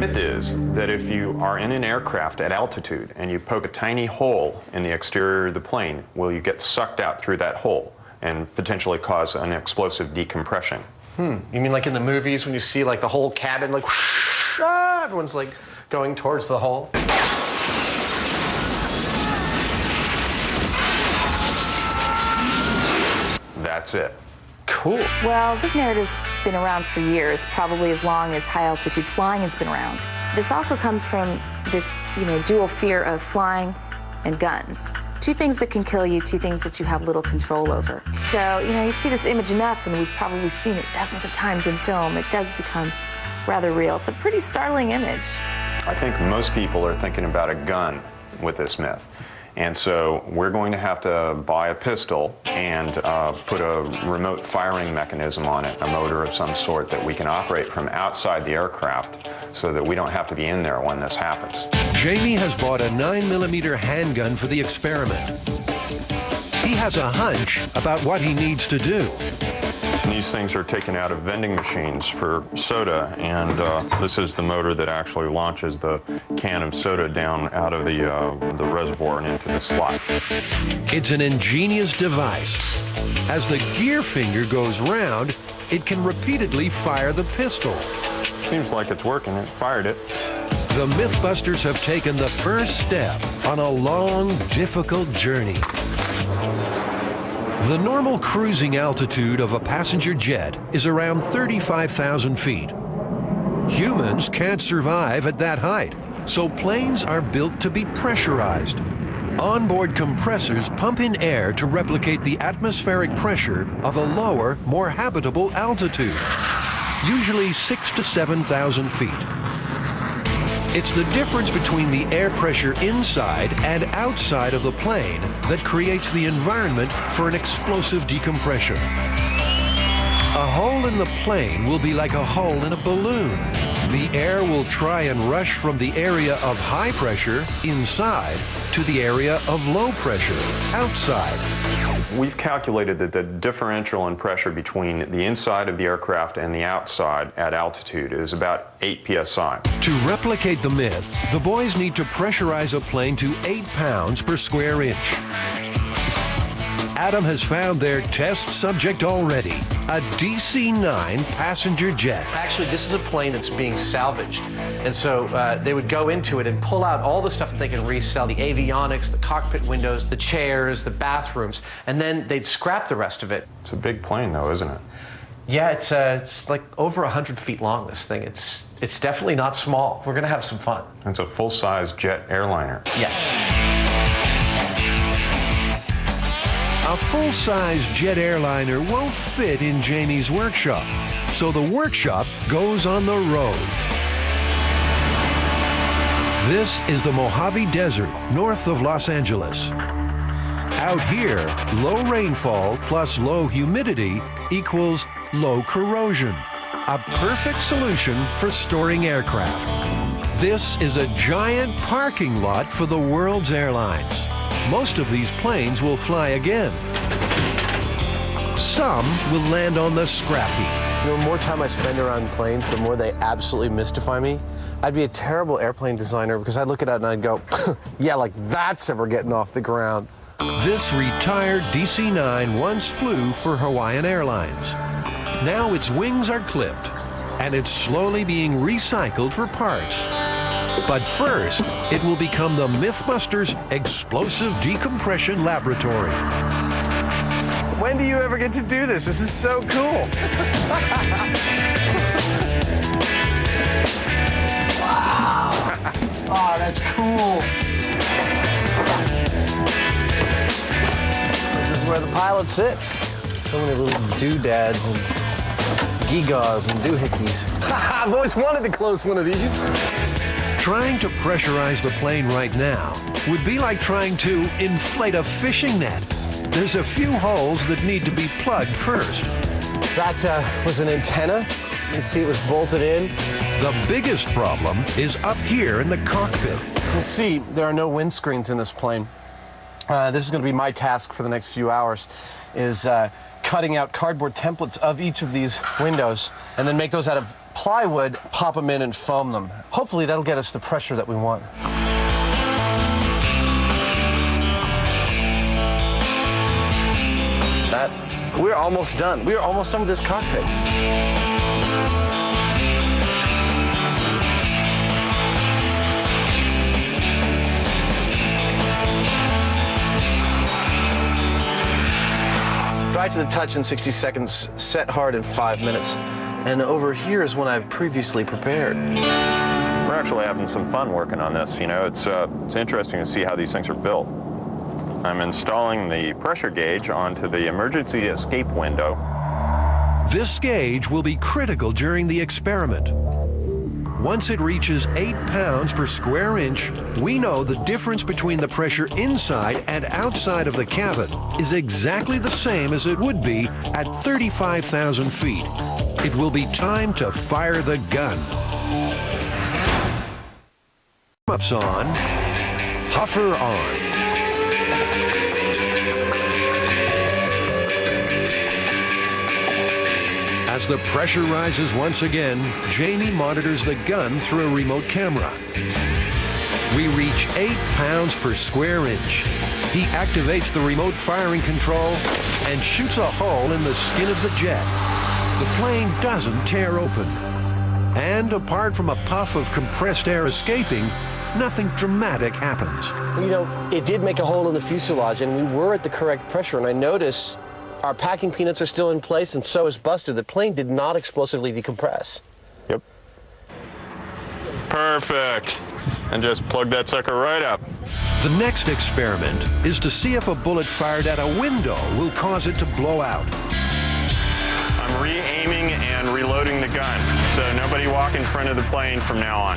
Myth is that if you are in an aircraft at altitude and you poke a tiny hole in the exterior of the plane, will you get sucked out through that hole and potentially cause an explosive decompression. You mean like in the movies when you see like the whole cabin, like whoosh, everyone's like going towards the hole? That's it. Cool. Well, this narrative's been around for years, probably as long as high-altitude flying has been around. This also comes from this, dual fear of flying and guns. Two things that can kill you, two things that you have little control over. So, you see this image enough, and we've probably seen it dozens of times in film. It does become rather real. It's a pretty startling image. I think most people are thinking about a gun with this myth. And so we're going to have to buy a pistol and put a remote firing mechanism on it, a motor of some sort that we can operate from outside the aircraft so that we don't have to be in there when this happens. Jamie has bought a 9mm handgun for the experiment. He has a hunch about what he needs to do. These things are taken out of vending machines for soda, and this is the motor that actually launches the can of soda down out of the reservoir and into the slot. It's an ingenious device. As the gear finger goes round, it can repeatedly fire the pistol. Seems like it's working. It fired it. The Mythbusters have taken the first step on a long, difficult journey. The normal cruising altitude of a passenger jet is around 35,000 feet. Humans can't survive at that height, so planes are built to be pressurized. Onboard compressors pump in air to replicate the atmospheric pressure of a lower, more habitable altitude, usually 6,000 to 7,000 feet. It's the difference between the air pressure inside and outside of the plane that creates the environment for an explosive decompression. A hole in the plane will be like a hole in a balloon. The air will try and rush from the area of high pressure inside to the area of low pressure outside. We've calculated that the differential in pressure between the inside of the aircraft and the outside at altitude is about 8 psi. To replicate the myth, the boys need to pressurize a plane to 8 pounds per square inch. Adam has found their test subject already, a DC-9 passenger jet. Actually, this is a plane that's being salvaged. And so they would go into it and pull out all the stuff that they can resell, the avionics, the cockpit windows, the chairs, the bathrooms, and then they'd scrap the rest of it. It's a big plane, though, isn't it? Yeah, it's like over 100 feet long, this thing. It's definitely not small. We're going to have some fun. It's a full-size jet airliner. Yeah. A full-size jet airliner won't fit in Jamie's workshop, so the workshop goes on the road. This is the Mojave Desert, north of Los Angeles. Out here, low rainfall plus low humidity equals low corrosion, a perfect solution for storing aircraft. This is a giant parking lot for the world's airlines. Most of these planes will fly again. Some will land on the scrap heap. The more time I spend around planes, the more they absolutely mystify me. I'd be a terrible airplane designer because I'd look at it and I'd go, yeah, like that's ever getting off the ground. This retired DC-9 once flew for Hawaiian Airlines. Now its wings are clipped, and it's slowly being recycled for parts. But first, it will become the Mythbusters Explosive Decompression Laboratory. When do you ever get to do this? This is so cool. Wow. Oh, that's cool. This is where the pilot sits. So many little doodads and gewgaws and doohickeys. I've always wanted to close one of these. Trying to pressurize the plane right now would be like trying to inflate a fishing net. There's a few holes that need to be plugged first. That was an antenna. You can see it was bolted in. The biggest problem is up here in the cockpit. You can see there are no windscreens in this plane. This is going to be my task for the next few hours, is cutting out cardboard templates of each of these windows and then make those out of plywood, pop them in and foam them. Hopefully that'll get us the pressure that we want. We're almost done. We're almost done with this cockpit. Dry to the touch in 60 seconds, set hard in 5 minutes. And over here is what I've previously prepared. We're actually having some fun working on this. You know, it's interesting to see how these things are built. I'm installing the pressure gauge onto the emergency escape window. This gauge will be critical during the experiment. Once it reaches 8 pounds per square inch, we know the difference between the pressure inside and outside of the cabin is exactly the same as it would be at 35,000 feet. It will be time to fire the gun. Ups on, huffer on. As the pressure rises once again, Jamie monitors the gun through a remote camera. We reach 8 pounds per square inch. He activates the remote firing control and shoots a hole in the skin of the jet. The plane doesn't tear open. And apart from a puff of compressed air escaping, nothing dramatic happens. You know, it did make a hole in the fuselage, and we were at the correct pressure, and I noticed our packing peanuts are still in place, and so is Buster. The plane did not explosively decompress. Yep. Perfect. And just plug that sucker right up. The next experiment is to see if a bullet fired at a window will cause it to blow out. I'm re-aiming and reloading the gun, so nobody walk in front of the plane from now on.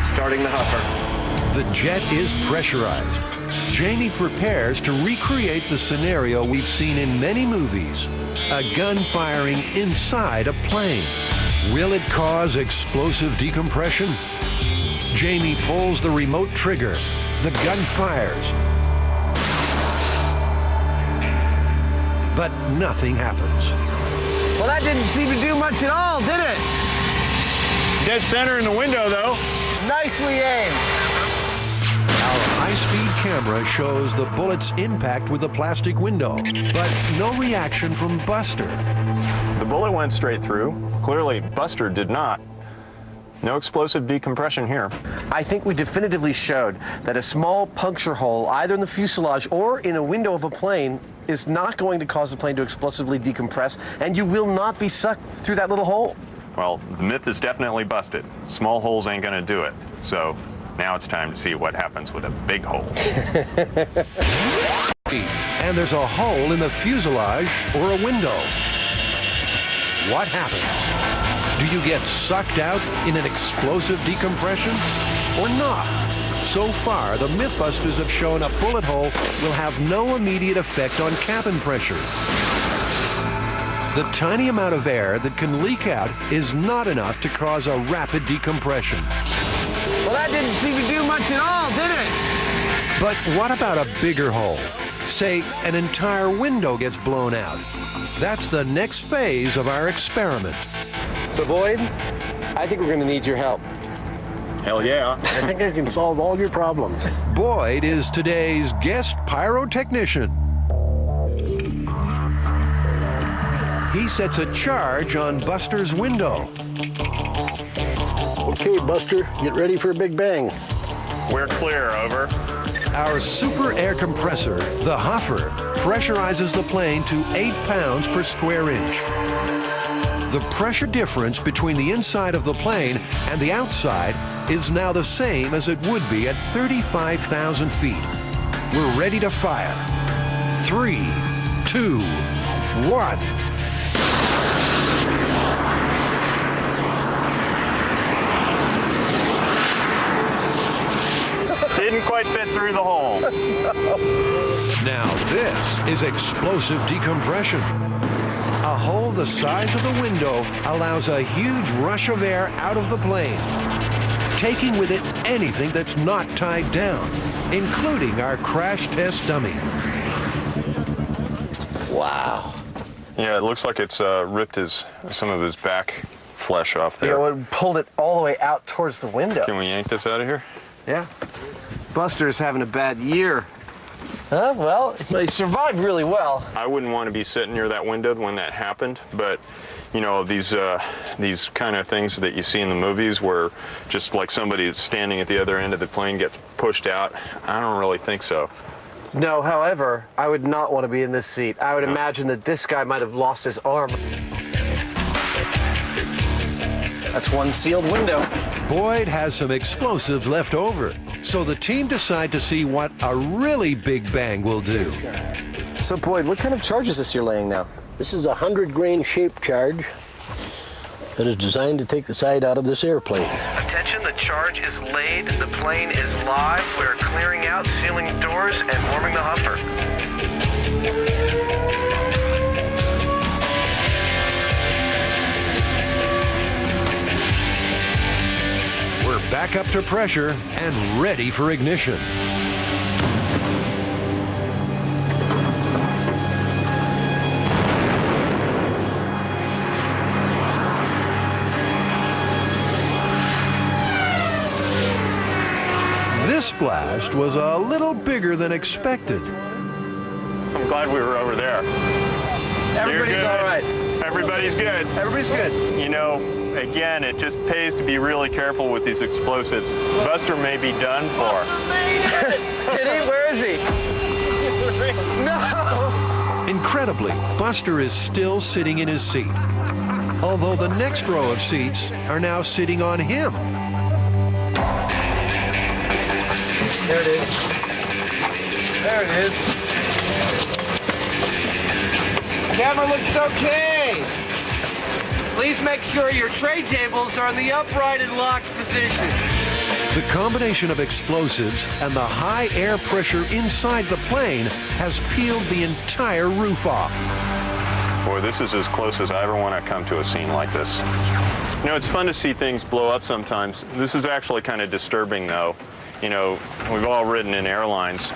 Starting the huffer. The jet is pressurized. Jamie prepares to recreate the scenario we've seen in many movies, a gun firing inside a plane. Will it cause explosive decompression? Jamie pulls the remote trigger. The gun fires. But nothing happens. Well, that didn't seem to do much at all, did it? Dead center in the window, though. Nicely aimed. Our high-speed camera shows the bullet's impact with the plastic window, but no reaction from Buster. The bullet went straight through. Clearly, Buster did not. No explosive decompression here. I think we definitively showed that a small puncture hole, either in the fuselage or in a window of a plane, is not going to cause the plane to explosively decompress, and you will not be sucked through that little hole. Well, the myth is definitely busted. Small holes ain't gonna do it. So now it's time to see what happens with a big hole. And there's a hole in the fuselage or a window. What happens? Do you get sucked out in an explosive decompression or not? So far, the Mythbusters have shown a bullet hole will have no immediate effect on cabin pressure. The tiny amount of air that can leak out is not enough to cause a rapid decompression. Well, that didn't seem to do much at all, did it? But what about a bigger hole? Say, an entire window gets blown out. That's the next phase of our experiment. So, Boyd, I think we're going to need your help. Hell yeah. I think I can solve all your problems. Boyd is today's guest pyrotechnician. He sets a charge on Buster's window. Okay, Buster, get ready for a big bang. We're clear, over. Our super air compressor, the Huffer, pressurizes the plane to 8 pounds per square inch. The pressure difference between the inside of the plane and the outside is now the same as it would be at 35,000 feet. We're ready to fire. 3, 2, 1. Didn't quite fit through the hole. Now this is explosive decompression. A hole the size of the window allows a huge rush of air out of the plane, taking with it anything that's not tied down, including our crash test dummy. Wow. Yeah, it looks like it's ripped some of his back flesh off there. Yeah, well, it pulled it all the way out towards the window. Can we yank this out of here? Yeah. Buster's having a bad year. Well, he survived really well. I wouldn't want to be sitting near that window when that happened, but you know, these kind of things that you see in the movies where just like somebody that's standing at the other end of the plane gets pushed out, I don't really think so. No, however, I would not want to be in this seat. I would imagine that this guy might have lost his arm. That's one sealed window. Boyd has some explosives left over, so the team decide to see what a really big bang will do. So, Boyd, what kind of charge is this you're laying now? This is a 100-grain shape charge that is designed to take the side out of this airplane. Attention, the charge is laid, the plane is live. We're clearing out, sealing doors, and warming the huffer. We're back up to pressure and ready for ignition. This blast was a little bigger than expected. I'm glad we were over there. Everybody's You're good. all right. Everybody's good. Everybody's good. You know, again, it just pays to be really careful with these explosives. Buster may be done for. Did he? Where is he? No! Incredibly, Buster is still sitting in his seat, although the next row of seats are now sitting on him. There it is. There it is. Camera looks okay. Please make sure your tray tables are in the upright and locked position. The combination of explosives and the high air pressure inside the plane has peeled the entire roof off. Boy, this is as close as I ever want to come to a scene like this. You know, it's fun to see things blow up sometimes. This is actually kind of disturbing, though. You know, we've all ridden in airlines.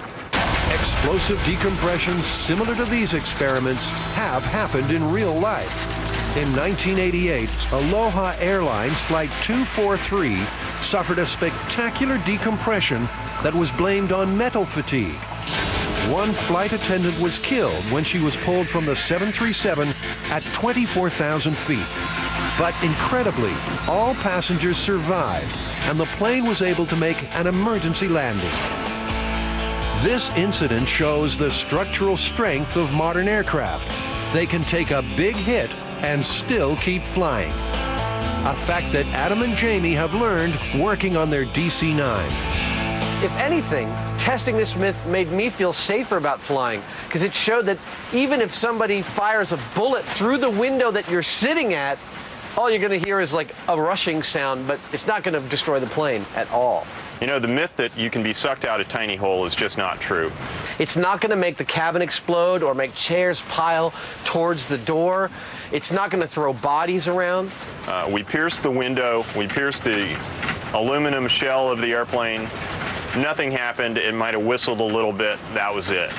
Explosive decompression similar to these experiments have happened in real life. In 1988, Aloha Airlines Flight 243 suffered a spectacular decompression that was blamed on metal fatigue. One flight attendant was killed when she was pulled from the 737 at 24,000 feet. But incredibly, all passengers survived, and the plane was able to make an emergency landing. This incident shows the structural strength of modern aircraft. They can take a big hit and still keep flying. A fact that Adam and Jamie have learned working on their DC-9. If anything, testing this myth made me feel safer about flying, because it showed that even if somebody fires a bullet through the window that you're sitting at, all you're going to hear is like a rushing sound, but it's not going to destroy the plane at all. You know, the myth that you can be sucked out a tiny hole is just not true. It's not going to make the cabin explode or make chairs pile towards the door. It's not going to throw bodies around. We pierced the window, we pierced the aluminum shell of the airplane. Nothing happened. It might have whistled a little bit. That was it.